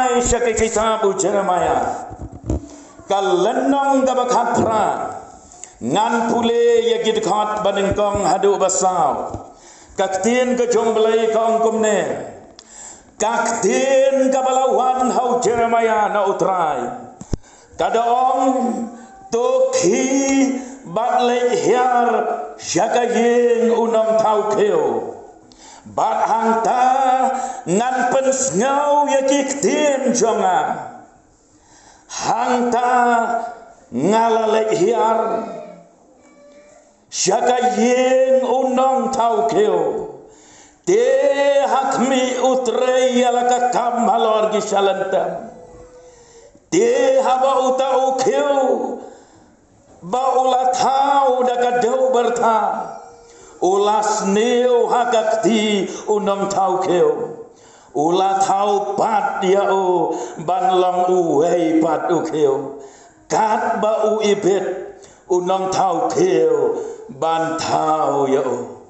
pai syake kitab Jeremiah kalenong gabakhat pra ngan pule ya gidkhat banengkong hadu basau kaktien ke jong belai kong kumne kaktien ka balawan hau Jeremiah na utrai kadaong tokhi batlai hiar syakayeng unong tau keo bat hangta ngan pensngau ya kiktien jonga hangta ngalalai hiar syakayeng unong tau keo te hakmi utrei alaka kam halor gisalantam te haba utau keo ba ula tau dagadau berta ulas neo hakakti unong tau keo ula tau pat ya o banlong uwei pat u keo kat ba u ibet unong tau keo ban tau ya o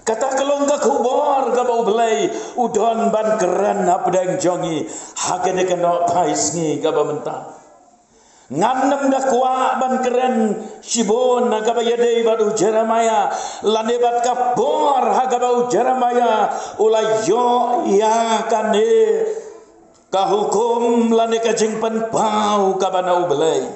kata kelong ka kubor ka bau belai udon ban keren apdang jongi hakene kena paisngi ka ba mentah ngannam da kwa ban keren sibon ka ba yadei badu Jeremiah lanebat ka bor ha ka bau Jeremiah ula yo ya kane ka hukum lane ka jingpan pau ka banau belai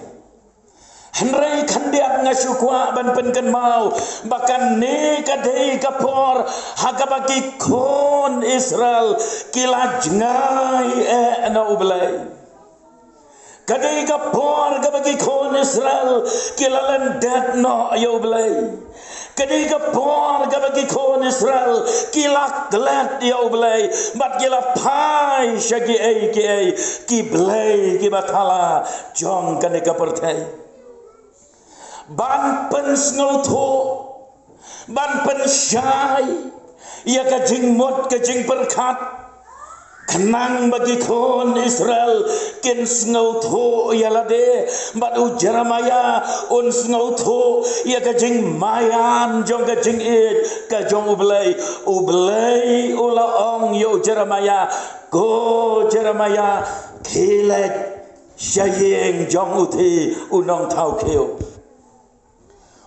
Henry kandiat ngasukwa ban penken mau bahkan ne kadei kapor hagabaki kon Israel kila jengai na ublai kadei kapor gabaki kon Israel kila landat no ya ublai kadei kapor gabaki kon Israel kila glat ya ublai bat kila pai shagi ai ki blai ki batala jong kane kapertai ban pen snauto ban pen syai ia kajing mot kajing perkat kenang bagi kon Israel ken snauto ia lade bat u Jeremiah un snauto ia kajing mayan jong kajing it kajong ublai ula ong yo Jeremiah go Jeremiah kilet syayeng jong uti unong tau keo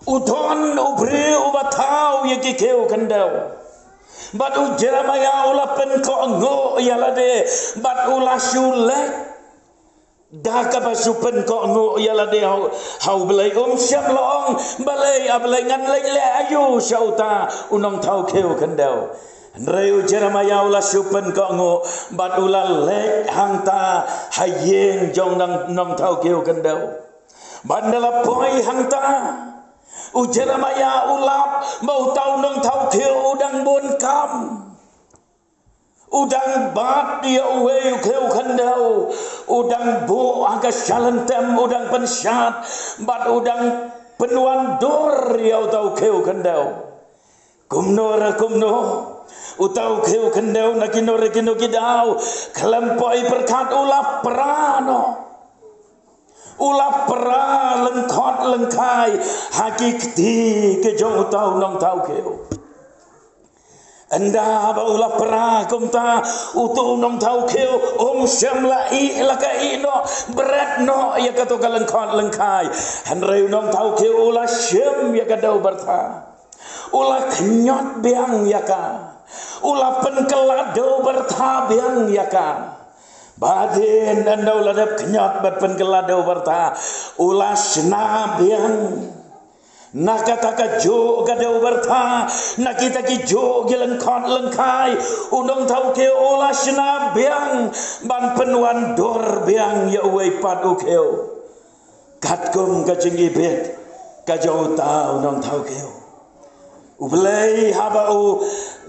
udon ubri ubatau yaki keu kandau bat u Jeremiah ula pen ko ngo yalade bat ula syulek dah ka basupen ko ngo yalade hau belai syam loong balai ablai ngan le ayu syauta unong tau keu kandau Reu Jeremiah ula syupen ko ngo bat ula lek hangta hayeng jong nong tau keu kandau bandala poi hangta u Jeremiah ulap mau tau nong tau keo udang bon kam udang bat dia uwe keo kandau udang bo aga shalantem udang pensyat bat udang penuan dor ya tau keo kandau kumno utau keo kandau nakino kidau kelempoi perkat ulap perano ula pra lengkot lengkai hakikti ke jong tau nong tau keo anda ba ula pra kumta utu nong tau keo syam lai lakai no berat no ya kato lengkot lengkai hanreu nong tau keo ula syam ya kadau berta ula kenyot biang ya ka ula penkelado berta biang ya ka Badin andau ladap kenyot bat pengelado berta ulas nabiang nakataka jo gadau berta nakita ki jo gelengkot lengkai undong tau ke ulas nabiang ban penuan dor biang ya uai padu keo katkum kacinggi bet kajau tau undong tau keo ublai haba u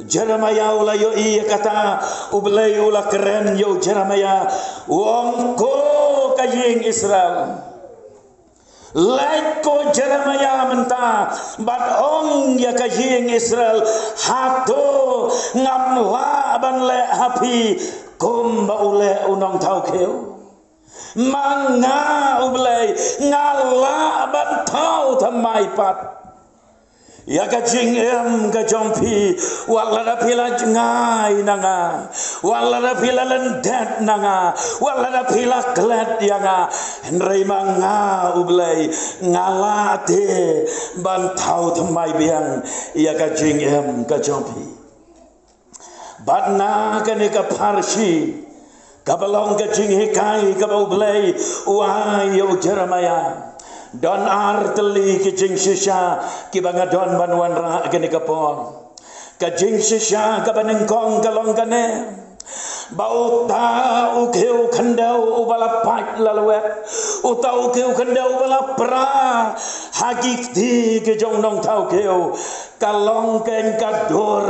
Jeremiah ula yo iya kata ublai ula keren yo Jeremiah wong ko kajing Israel Laiko Jeremiah menta bat ong ya kajing Israel hato ngamla ban le hapi komba ule unong tau keo manga ublai ngala ban tau thamai pat ya ka jing em ka jompi wala da pila ngai nanga wala da pila lendet nanga wala da pila klet yanga henrei manga ublai ngalate ban thau thamai biang ya ka jing em ka jompi batna ka ne ka parshi kabalong ka jing hekai ka ublai wa yo Jeremiah don arteli kejing sisa kibanga don banwan ra gani kapon kejing sisa kabanengkong kalong kane bau ta ukeu khandau ubala pat lalwet utau ukeu khandau ubala pra hagik di ke jong nong tau keu kalong ken kadur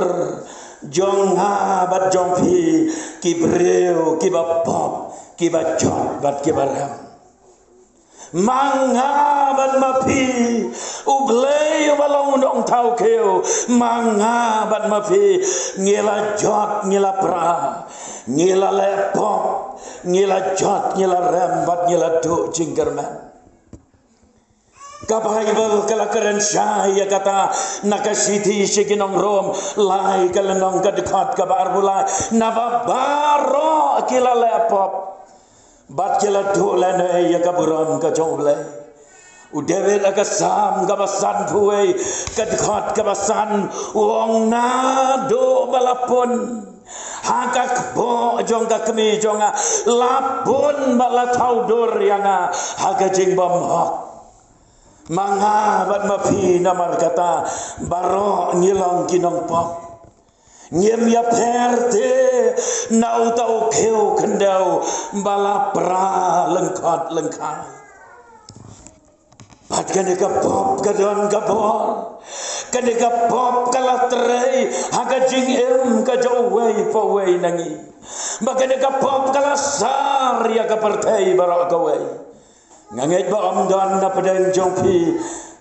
jong ha bat jong pi kibreu kibapop kibajot bat kibaram manga ban mapi ublei balong dong tau keu manga ban mapi ngila jot ngila pra ngila lepop ngila jot ngila rembat ngila du jinggerman kapai bal kala keren saya kata nakasiti siginong rom lai kalenong kadekat kabar bulai nababaro kila lepop bat kila dulane ya kaburam ka jongle udewe la kasam ka basan puwe kadkhat ka basan wong na do balapun hakak bo jong ka kemi jonga lapun bala taudur yanga haga jing bam hak manga bat mapi namar kata baro ngilong kinong pok nyem ya perte nau tau keu kendau bala pra lengkot lengkai bat kene ka pop kadon ka bor kene ka pop kala trei haga jing em ka jowei po wei nangi bakene ka pop kala sar ya ka pertei barok ka wei nganget ba om don na pedeng jongpi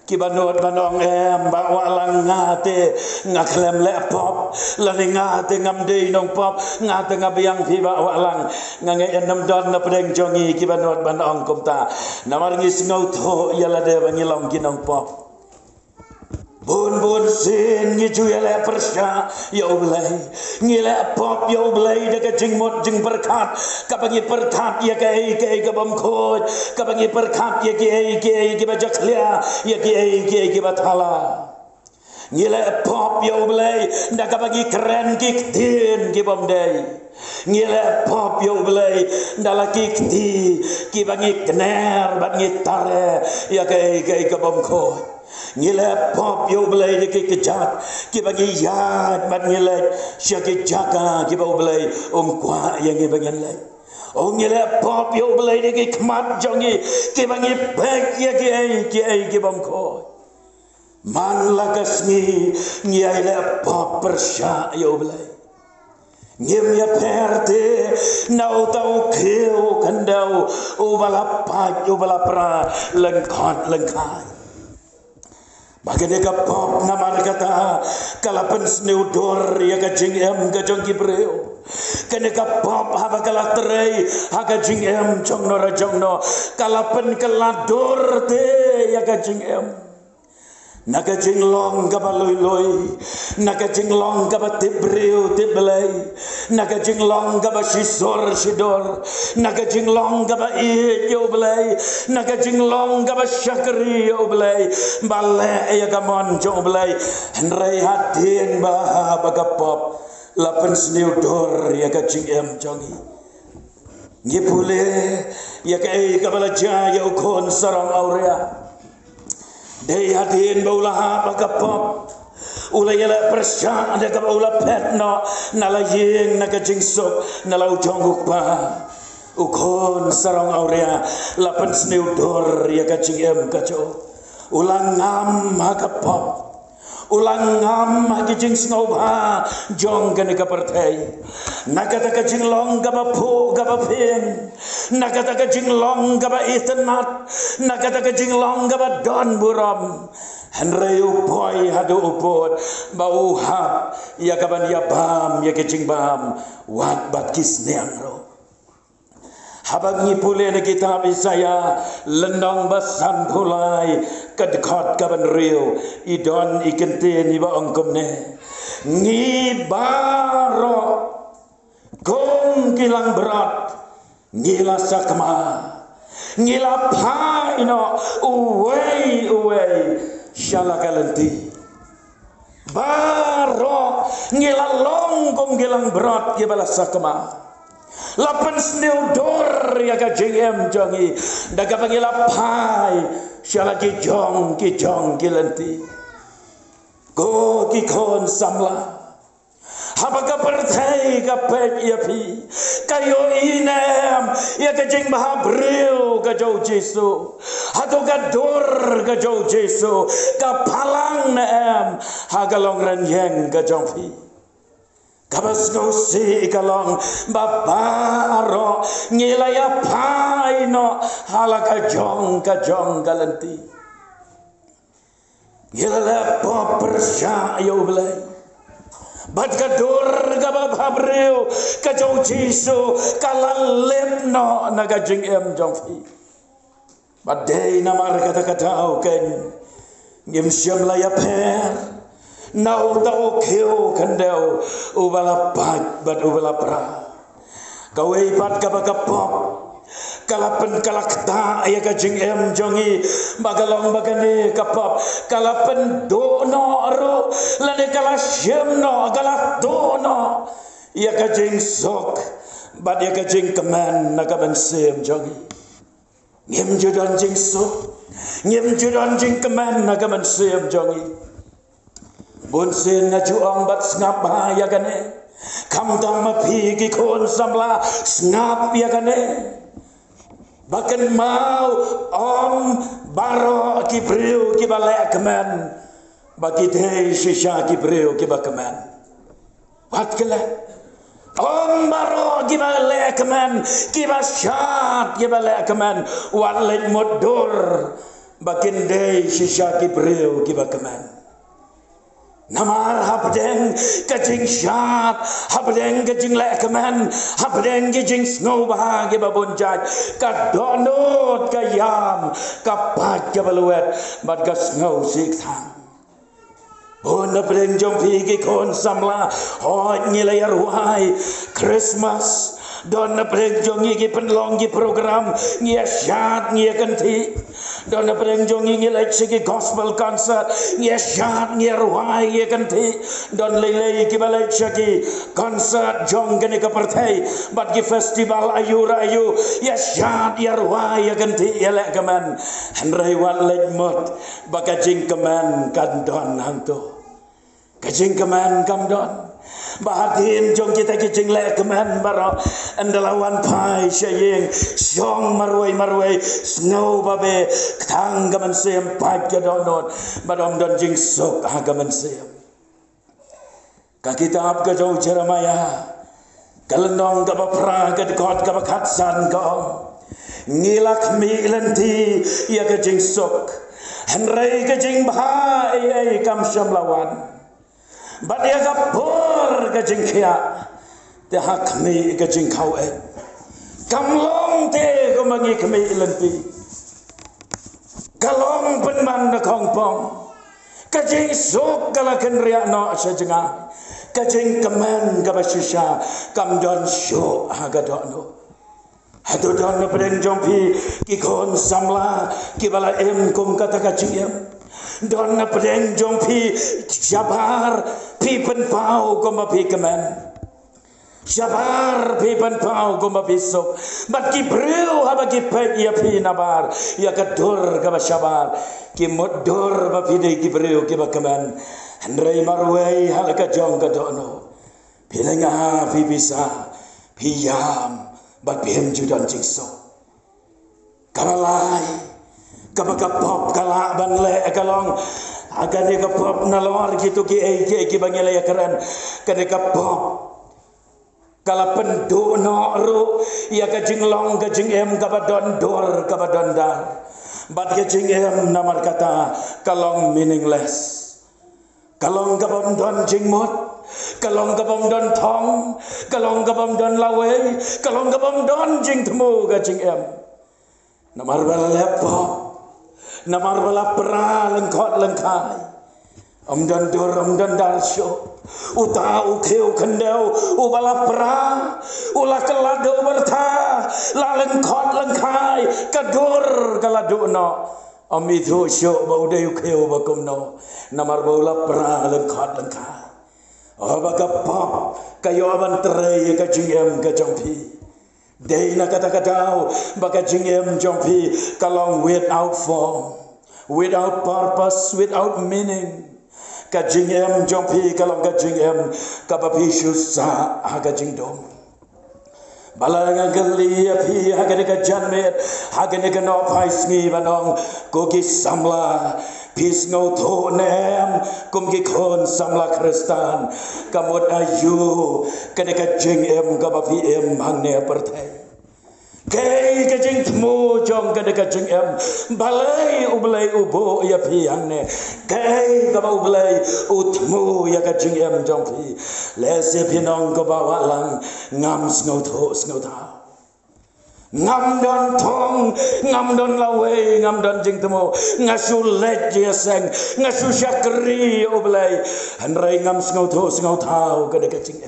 kibanot banong em ba walang ngate ngaklem lepop lani ngate ngamdei nong pop ngate ngabiang pi ba walang ngange enam don na pedeng jongi kibanot banong kumta namar ngis ngau tho yala de bangilong kinong pop bun bun sin ngicu yala persya ya ublai ngila pop ya ublai de jing mot jing berkat kapangi berkat ya kai ka bam khoj kapangi berkat ya ki ba jaklia ya ki bathala ngila pop ya ublai nda kapangi keren ki tin ki bam dei ngila pop ya ublai nda laki ki bangi kner bangi tare ya kai ka bam khoj ngile pop yo belai de kejat ki bagi yad bat ngile syaki jaka ki bau belai kwa yang ki bagi lai ngile pop yo belai de kmat jongi ki bagi bek ya ki bam ko man lakasni ngile pop persya yo belai ngem ya perte nau tau keu kandau ubala pat ubala pra lengkot lengkai bagene ka pop namar kata kalapan sneudor ya ka jing em ka jong gibreo kene ka pop haba kala trei haga jing em jong no kalapan kelador te ya ka jing em naga jing long ka baloi loi naga jing long ka tibreo tiblai naga jing long ka shidor naga jing long ka yo blai naga jing long ka syakri yo blai bale ya ka mon jo blai henrei hatin ba baga pop lapen sneudor ya ka jing em jongi ngipule ya ka balaja ya ukon sarang aurea dei hatin baulaha bagapop ulayala persya ada ka baula petno nalayeng nakajing sok nalau jongguk pa ukon sarong aurea lapan sneudor ya kajing em kaco ulang ngam hakapop ulang ngam hakijing sngau ba jong kene ka pertei nakata kajing long ka po ka pen nakata kajing long ka itnat nakata kajing long ka don buram henreu poi hadu upot bau hap ya kaban ya bam ya kajing bam wat bat kisneang ro habag ni pule na kitab Isaya lendong basan pulai kadkot kaban rio idon ikente ni ba angkom ne ngi baro kong kilang berat ngila sakma ngila paino uwei syalakalenti baro ngila longkong kilang berat kibala sakma lapan sneudor ya ka jengem jongi daga pangila pai syala ki jong kilenti go ki kon samla habaka perthai ka pek ya pi kayo inem ya ka jeng mahabril ka jo Jesu hato ka dor ka jo Jesu ka palang na em hagalong renyeng ka jong pi kabas no si ikalong babaro ngilaya paino halaka jong kalenti ngilala popersya ayo belai bat kadur kababreu kajau Jesu kalalep no nagajing em jongfi badai namar kata ken ngim syam laya per nau tau keu kandau ubala pat bat ubala pra kawai pat kabakapop kalapen kalakta ya kajing em jongi bagalong bagane kapap kalapen dono ro lane kalasyem no galak dono ya kajing sok bad ya kajing keman nakaban sem jongi ngem judon jing sok ngem judon jing keman nakaban sem jongi bun sen na juang bat ngap ya kane kam tam mapi ki kon samla ngap ya kane bahkan mau om baro kibriu kibalek keman bagi deh shisha kibriu kibakeman wat kele om baro kibalek keman kibasyat kibalek keman wat lek modur bakin deh shisha kibriu kibakeman namar habdeng kajing syat habdeng kajing lekman habdeng kajing snow bahagi babunjat kadonot kayam kapat kabaluet bad ka snow siksang bona bren jom pigi kon samla hot ngilayar wai Christmas don bren jom ngi penlong gi program ngi syat ngi kanti don bren jom ngi lek sigi gospel concert ngi syat ngi ruai ngi kanti don lele ki balek sigi concert jong gani ka partai bat gi festival ayu rayu ya syat ya ruai ya kanti ya lek kaman hanrai wat lek mot bakajing kaman kan don hanto kajing kaman kam don bahatin jong kita kicing lek keman baro andalawan pai syayeng syong marwai snow babe tang gaman sem pai jadonot badom don jing sok gaman sem ka kitab ka jauh Jeremia kalendong ka bapra ka dekot ka bakatsan ka ngilak mi lenti ya ka jing sok henrei ka jing bahai kam syamlawan badia kapur kajing kia te hakmi kajing kau kamlong te kumangi kami ilanti kalong penman na kongpong kajing sok kalakan riak no sajenga kajing keman kabasisya kamdon syok hagadon no hatu don no peden jompi kikon samla kibala kum kata kajing don na pedeng jompi jabar pipen pau gomba pikeman jabar pipen pau gomba pisok bat ki breu haba ki pet ya pinabar ya kadur ka jabar ki modur ba pide ki breu ki bakaman handrai marwai halaka jong ka dono pilenga pi bisa piyam bat piem judan jingso kabalai kabakapop kala bangle kalong agane kapop nalor gitu ki bangele keren kane kapop kala pendu no ru ya kajing long kajing em kabadon dor kabadon dar bat kajing em namar kata kalong meaningless kalong kabam don jingmot kalong kabam don thong kalong kabam don lawe kalong kabam don jing temu kajing em namar balapop namar bala pra lengkot lengkai dan dur dan dalsyo uta ukeu kendau ubala pra ulah kelado berta la lengkot lengkai kadur kalado no itu syo bau de ukeu bakumno namar bala pra lengkot lengkai baga pop kayo aban tere ka jingem ka jompi dei na kata kadau baga jingem jompi kalong without form without purpose without meaning ka jingem jompi kalong ka jingem ka papi susah aga jingdom balanga gali api aga ka janmet aga ne ka no paisngi banong koki samla Pis ngau tho nem kum ki khon samla kristan kamot ayu kene ka jing em ka bapi em hang ne perthai kei ka jing thmu jong kene ka jing em balai ublai ubo ya pi hang ne kei ka ba ublai uthmu ya ka jing em jong pi le se pinong ka ba walang ngam ngau tho ngau tha ngam don thong ngam don lawe ngam don jing temo ngasu let je seng ngasu syakri oblai hanrai ngam ngau tho ngau thau ka de ka jing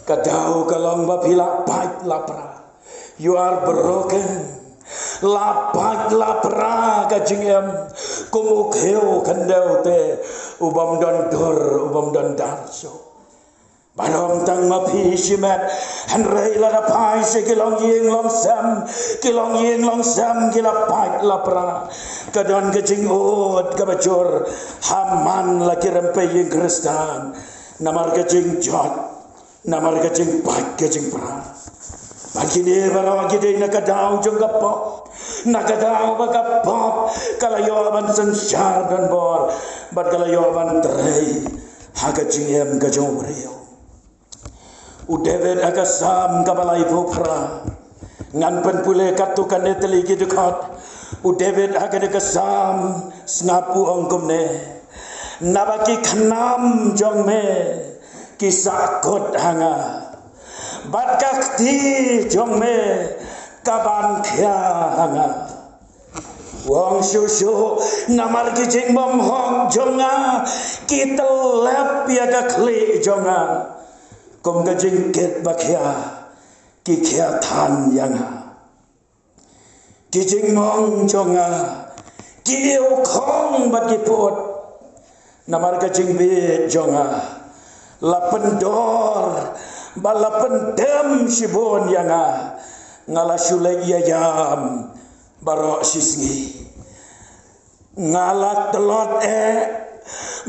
kadau kalong ba pila pai lapra you are broken lapak lapra ka jing kumuk heu kandau te ubam don dor ubam don darso Barom tang mapi simet hanrei la da pai se kilong ying long sam kila pai lapra kadon kecing ot kabacor haman la kirempe ying kristan namar kecing jot namar kecing pai kecing pra bagini baro gide nakadau jong kapop nakadau bakapop kalayo ban sensar dan bor bat kalayo ban trei haga jingem gajong reo David agasam kabalai popra ngan pen pule katukan neteli gidukat David agasam snapu ongkum ne nabaki khanam jong me kisakot hanga bat kakti jong me kaban khya hanga wong susu namar kijing bom hong jonga kitel lep ya ka kli jonga Kum ka jingket bakhya ki khya than yanga ki jing mong jonga ki eu khong bat ki pot namar ka jing be jonga lapen dor balapen dem sibon yanga ngala shule yam baro sisngi ngala telot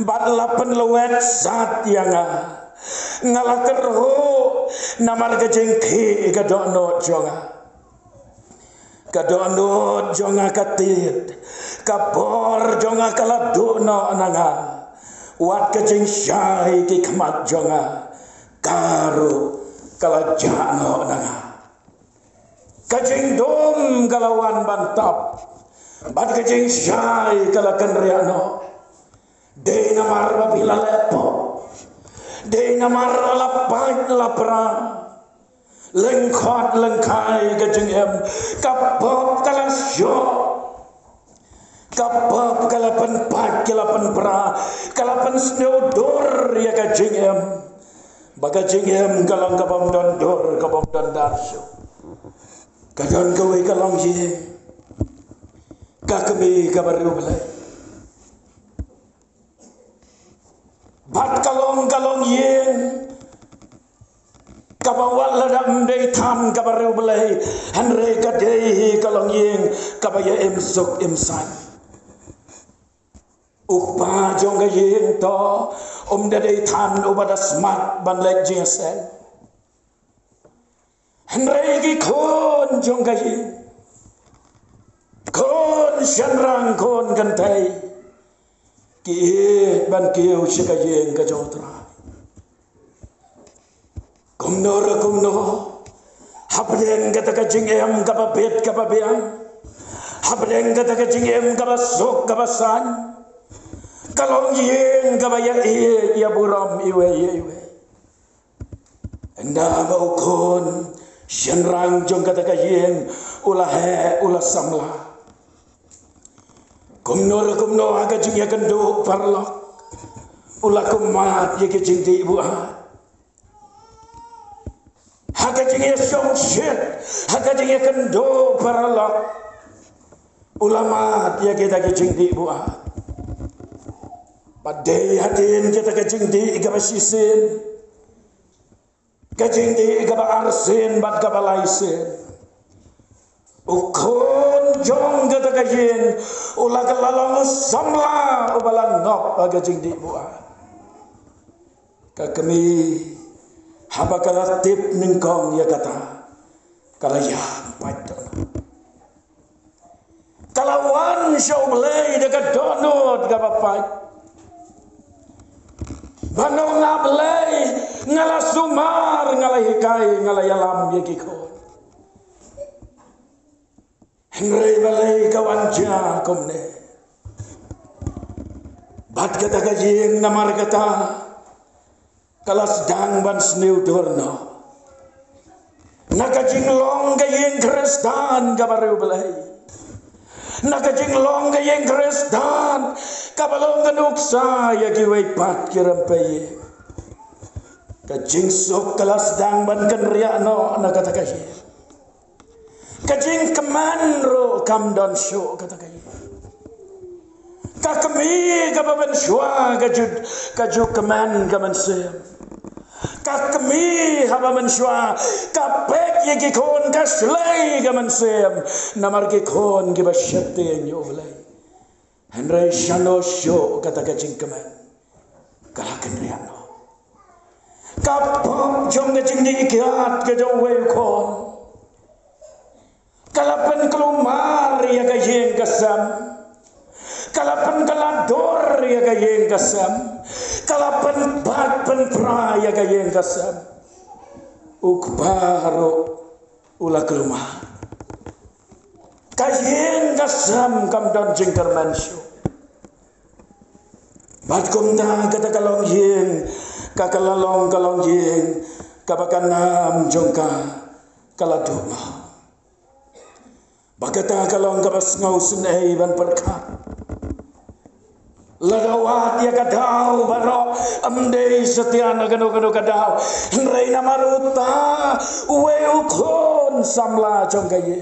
bat lapen lewet sat yanga ngala kerho namar ka jengki ka dono jonga katit kapor jonga kala dono nanga wat ka jeng syai ki khamat jonga karu kala jano nanga ka jeng dom kalawan bantap bat ka jeng syai kala kenriano de namar babila lepo de namar lapai lapra lengkot lengkai gajeng kapop kala syo kapop kala pen pat kala pen pra kala pen snowdor ya gajeng bagajeng kalang kapam don dor kapam don darso kadon kowe kalong ye kakme kabaru belai bat kalong yen kabawal ladam dei tham kabaru belai hanre kadei kalong yen kabaya emsok emsan ukpa jong yen to dei tham obada smart ban lek jesen hanre gi kon jong yen kon shanrang kon gantai ki ban kiu shikayeng ka jotra kumno habdeng kata ka jingem ka babet ka babiang habdeng kata ka jingem ka basok ka basan kalong yeng ka baya ya buram iwe enda bau kon shenrang jong kata ka yeng ulah samla kumno aga jing ya kendo parlok ula kumat ya ke jing di buat aga jing ya song shit aga jing ya kendo parlok ulama ya kita ke jing di buat padai hatin kita ke jing di iga basisin ke jing di iga ba arsin bat ka balaisin ukon jong kata kajian ulah kelalong samla ubalan ngop aga jing di buat kakami haba kala tip ningkong ya kata kala ya paitona kalawan show belai dekat donut gapapai banong ngablay ngala sumar ngala hikai ngala yalam yakikon Henry balay kawanja komne bat kata kajing namar kata kalas dang ban sniu dorno nakajing long kajing kristan kabaru balay nakajing long kajing kristan kabalong kanuksa yagiway pat kirampay kajing sok kalas dang ban kanriano nakata kajing kajing keman ro kam don show kata kajing kakami kababan shwa kaju keman kaman sem kakami habaman shwa kapek yegi kon kaslay kaman sem namar ki kon ki basyate nyo ulay henry shano show kata kajing keman kalakan riano kapom jong kajing di ikiat kajong way kon kalapan kelumar ya kajing kasam kalapan kalador ya kajing kasam kalapan bat penpra ya kajing kasam ukbaro ula kelumar kajing kasam kam don jingkar mansyo bat kumta kata kalong jing kakalalong kalong jing kabakanam jongka kaladoma Bagata kalong kabas ngausin ay ban perkat lagawat ya kadaw baro amday setian gano kadaw henry na maruta uwe ukon samla jong kaye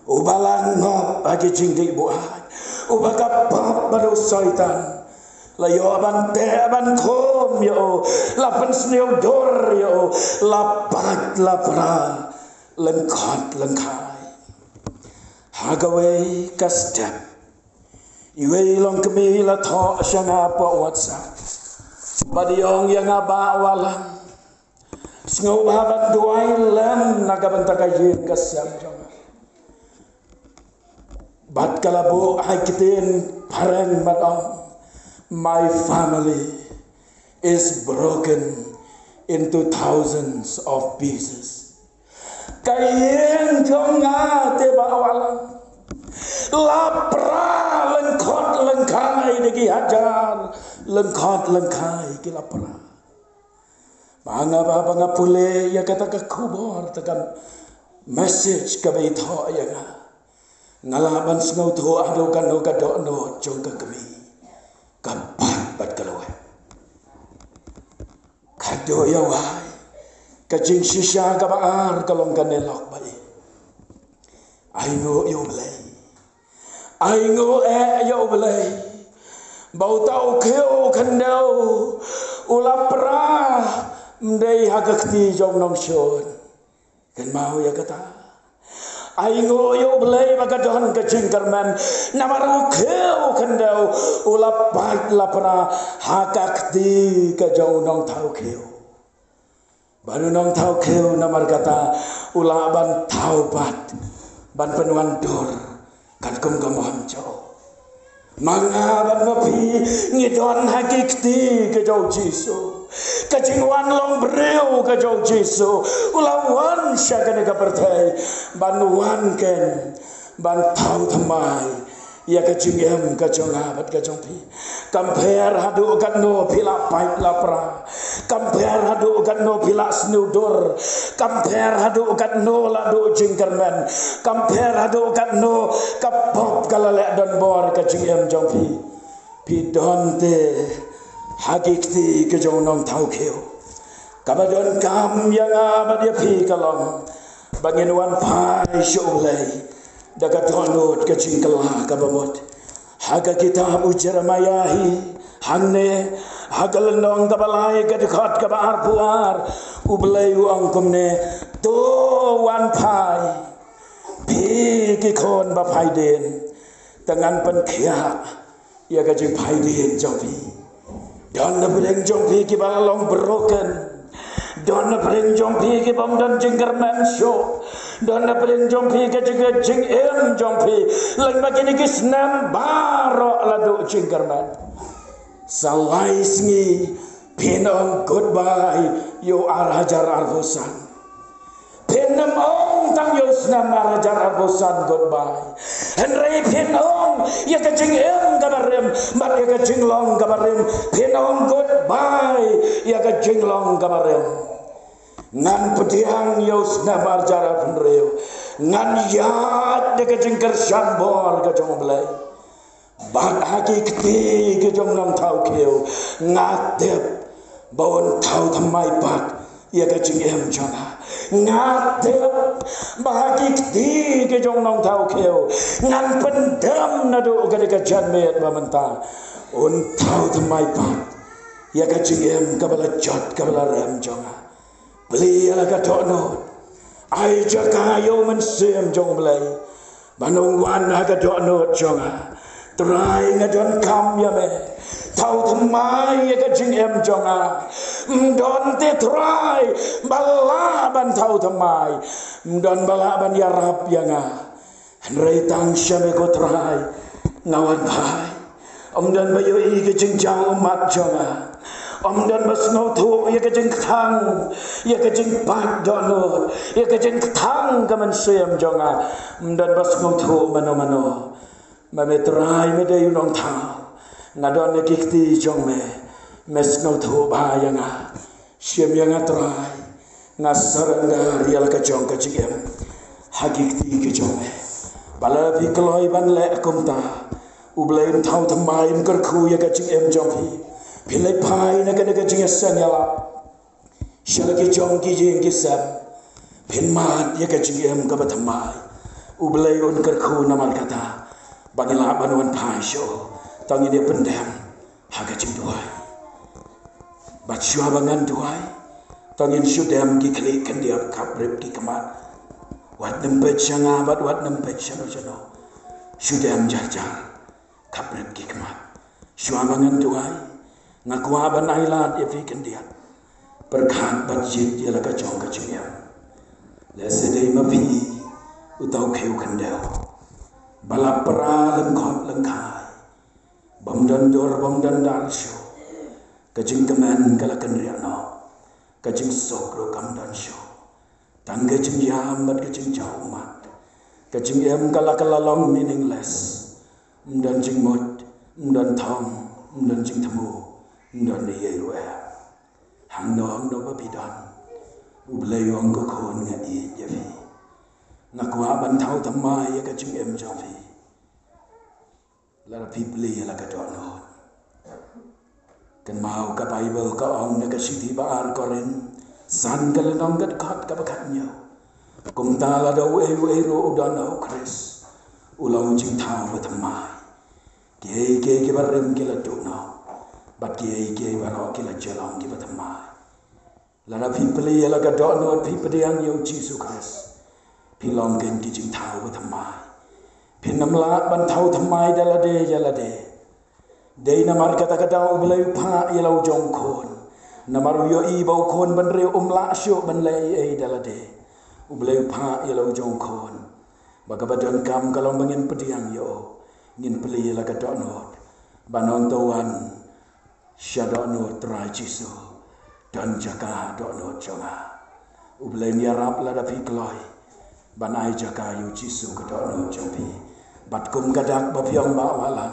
ubalang ngop agi jingdi buat ubakapap baro soitan layo abante aban kom yo lapan snew dor yo lapat lapra lengkot lengkai Hagaway kastep iwe long kami la tho shanga po whatsapp badiong yang aba walang sngo habat duai lam nagabanta kayin kasam jong bat kalabo hakitin parang madam my family is broken into thousands of pieces kayen jonga te bawalang lapra lengkot lengkai degi hajar lengkot lengkai ki lapra banga pule ya kata ka kubor takam message ka bai tho ya ngalaban snau tho ado kan no ka do no jongka kami kapat bat kalawe kado ya wai kajing shisha kabaar kalong kanelok bai aingo yo belai aingo yo belai bau tau keo kandau ulapra mdei hagakti jong nom shon kan mau ya kata aingo yo belai magadon kajing karman namaru keo kandau ulapat lapra hagakti ka jong nong tau keo baru nong tau keu namar kata ulaban taubat ban penuan dor kan kum gamam jo mangaban mapi ngidon hakikti ke jau jisu kajingwan long breu ke jau jisu ulawan syakane ka pertai banuan ken ban tau thamai ya kajingem kajong abat kajong pi Kamper hadu kat no pila pait lapra. Kamper hadu kat no pila snudor. Kamper hadu kat no ladu jingkerman. Kamper hadu kat no kapop kalalek don bor ka jingem jongpi. Pidon te hakikti ke jong nong tau keo. Kabadon kam yang abad ya pi kalong. Bangin wan pai syulai. Dagat honot ke jingkelah kabamot. Haga kitab Jeremiah hangne hagal nong kabalai kadikhat kabar puar ublay angkumne to wan pai pi ki kon ba pai den tangan pen khia ya ka jing pai den jongpi don na breng jongpi ki balong broken don na breng jongpi ki bom don jinggerman show don na breng jongpi ki jing jongpi lang magini kisnam baro ladu jinggerman salai singi pinong goodbye yo arajar arvosan pinam ong tang yo snam arajar arvosan goodbye henry pinong ya ka jing gabarim mat ya ka jing long gabarim pinong goodbye ya ka jing long gabarim ngan pediang yo snam arajar arvosan ngan yat ya ka jing kersan bor ka jong belai bak hakikti ke jong nam tau keo ngatep bawon tau thamai pak ya ka jing jonga ngatep bahakikti ke jong nam tau keo ngan pendam nadu ka de ka janmet ba menta un tau thamai pak ya ka jing kabala jot kabala rem jonga beli ala ka tono ai jaka yo men sem jong belai banong wan ha ka tono jonga try ngadon kam ya me tau thamai ya ka jing jonga don te try bala ban tau thamai don bala ban ya rap ya nga rei tang syame ko try ngawan bai don bayo i ka jing jang mat jonga don bas ngau thu ya ka jing thang ya ka jing pat donot ya ka jing thang ka man sem jonga don bas ngau thu mano mano mame try me de yunong thang ngadon ne kikti jong me mes ngau thu ba yanga siam yanga try ngasar nga rial ka jong ka jigem hakikti ke jong me bala bi kloi ban le kumta ublein thau thamai kar khu ya ka jigem jong hi pilai pai na ka jing san yala shal ki jong ki jing ki sab pin mat ya ka jigem ka ba thamai ublei on kar khu namal kata Bangila banuan pasyo tangi dia pendam haga jing duai batsyua bangan duai tangin syudam ki klik kan dia kabrip ki kemat wat nempet syanga bat wat nempet syano syano syudam jarjar kabrip ki kemat syua bangan duai ngakwa banailat ya fi kan dia perkan batjit dia laga jong ka jing lesedai mapi utau keu kandau bala pra lengkot lengkai bom dan dar syo kajing kemen kala kenriak no kajing sokro kam dan syo tangga jing yam bat kajing jauh mat kajing em kala long meaningless dan jing mot dan thong dan jing thamu dan ye ruwa hang no babidan ublay wang ko khon nga i yavi nakwa ban thau thamai ya ka jing jong la pipli la ka dono kan mau ka bible ka ong na ka siti baar koren san ka lenong kat khat ka bakhat nyo kum ta la do e ro udan au kris ulang jing thau ba thamai ke barem ke la do no bat ke ba ro ke la jalong ke ba thamai la pipli la ka dono pipli ang yo Jesus Christ pilong gen ki jing thau ba thamai pinam la ban thau thamai dala de dei namar kata kata ublai pha yelau jong khon namaru yo i bau khon ban re la syo ban le ei dala de ublai pha yelau jong khon bagabadan kam kalong bangin pediang yo ngin peli la ka donot banon tawan syadonot rajiso dan jaka donot jonga ublai nyarap la da pikloi banai jaka yu jisu ka donot jopi batkum gadak bapiang ba walan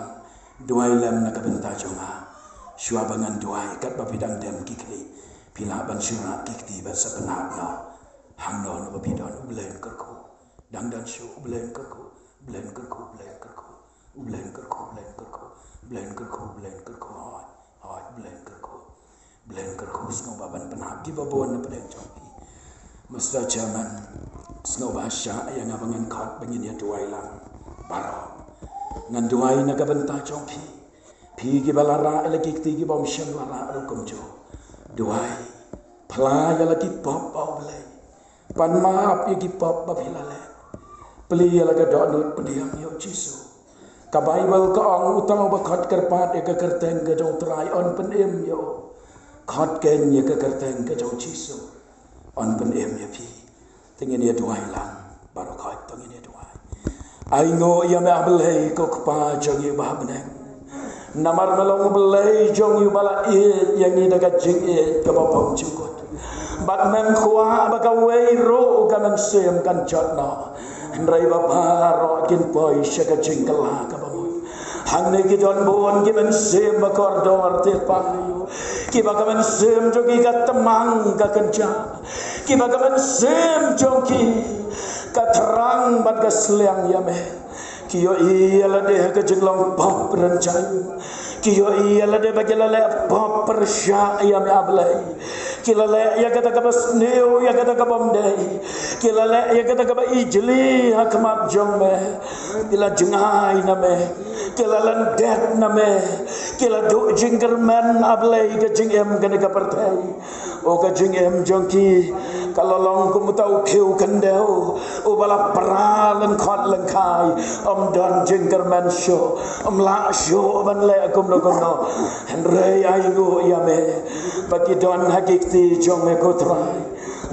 duai lem nak benta jonga shua bangan duai kat babidang dem kikli pila ban syura kikti ban sepenap no hang no babidon ublen kerku dang dan shu ublen kerku ublen kerku ublen kerku ublen kerku ublen kerku ublen kerku ublen kerku hoi ublen kerku snow baban penap ki babon na pedeng jompi Mesta jaman snow basya yang abangan kot bengin ya duai lang baro ngan duai na kabenta jompi pi ki balara lagi ti ki bom shem lara rukum jo duai pla ya lagi pop pau belai pan maap ya ki pop babilale peli ya lagi donut pediam yo jisu ka bible ka ong utang ba khot kerpat ya ka kerteng ka jong trai on pen em yo khot ken ya ka kerteng ka jong jisu on pen em ya pi tingin ya duai lang baru khot tingin ya duai ai ngo ya me ablei ko kpa jong yu ba beneng namar melong belai jong yu bala e yang ni daga jing e ka ba pom chukot bat men khwa ba ka wei ro ka men sem kan jot no ndrai ba pa ro kin poi shaka jing kala ka ba mo hang ne ki don bon ki men sem ba kor dor te pa ki ba ka men sem jo ki ka temang ka kenja ki ba ka men sem jong ki ka terang bat ka sliang ya me kiyo iya la de ka jinglong pop rencai kiyo iya la de bagila le pop persya ya me ablai kila le ya kata ka bas neu ya kata ka bom dei kila le ya kata ka ba ijli hakmat jong me kila jengai na me kila lan det na me kila do jingkerman ablai ka jingem kana ka partai o ka jingem jongki kalau long ku mutau khiu kandeu o bala paralan khot lang khai don jingkerman show la show ban le akum no kono henre ai go ya me bagi don hakikti jong me ko trai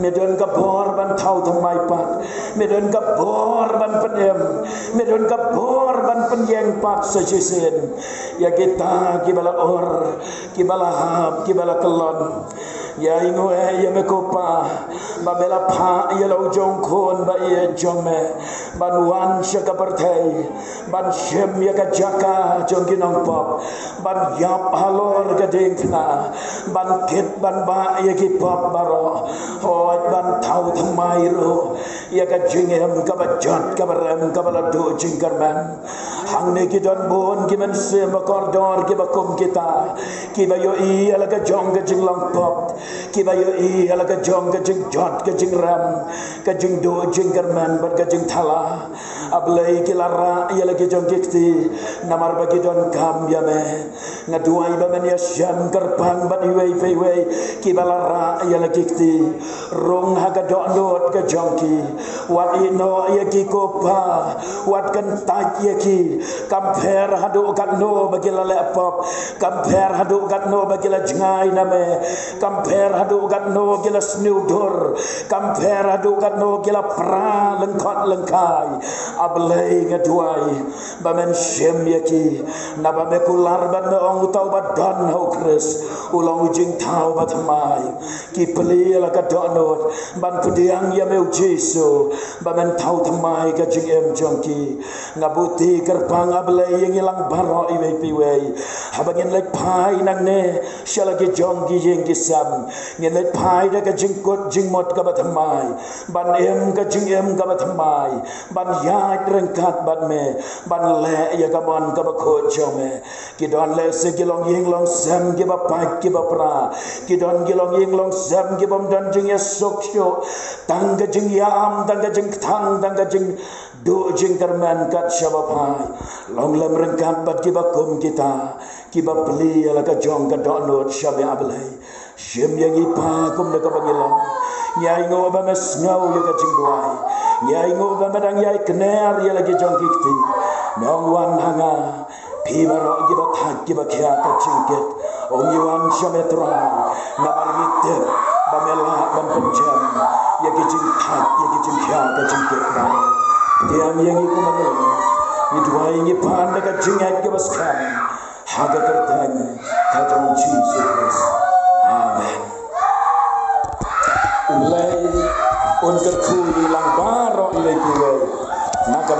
me don ka bor ban thau thamai pat me don ka bor ban penem me don ka bor ban penyeng pat sejisen ya kita kibala or kibala hab kibala kelon ya ingo ya me kopa babela pha ya lo jong khon ba ye jong me ban wan shaka parthai ban shem ya ka jaka jong kinong pop ban yap halor ka dingna ban kit ban ba ya ki pop baro hoi ban thau thamai ro ya ka jingem ka ba jot ka baram ka bala do jingkarman hang ne ki don bon ki men se ba kordor ki ba kum kita ki ba yo i ala ka jong ka jinglong pop ki ba yo i ala ka jong ka jing jot ka jing ram ka jing do jingkarman bar ka jing thala ablai ki lara ya la ki jong kiti namar ba ki don kam ya me ngaduai ba men ya syam karpang ba di wei fei wei ki ba lara ya la kiti rong ha ka do ndot ka jong ki wat i no ya ki kopa wat kan taj ya ki kamper hadu kat no bagi la laptop kamper hadu kat no bagi la jengai na me kamper hadu kat no gila snudor kamper hadu kat no gila pra lengkot lengkai ablai ngaduai ba men shem ya ki na ba me kular ban me ong tau ba don ho kris ulong jing tau ba thamai ki peli la ka do no ban pudiang ya me jesu ba men tau thamai ka jing em jong ki ngabuti kerpang ablai yang ilang baro iwei piwei habangin lek pai nang ne shala ki jong ki jing ki sam ngen lek pai da ka jingkot jingmot ka bathamai ban em ka jing em ka bathamai ban ya rengkat ban me ban le ya ka bon ka ba kho jome ki don le se ki long ying long sam ki ba pai ki ba pra ki don ki long ying long sam ki bom dan jing ya sok sho tang ka jing yam tang ka jing thang tang ka jing do jingkarman kat syabapai long lem rengkat bat ki ba kum kita ki ba peli ala ka jong ka do not syabe ablai shem yang ipa kum da ka bagilang nyai ngo ba mes ngau ya ka jing duai nyai ngo ba madang yai kner ya lagi jong kikti nong wan hanga pi ba ro ki ba thak ki ba khya ka jingket ong yuan syabe tra namar mitte ba mela ban penjam ya ki jing thak ya ki jing khya ka jingket ba diam yang iku manel idwai ngi panda ka jingat ke baskam haga kertang ka jong Jesus amen ulai on kerku ilang baro ilai kuwe naka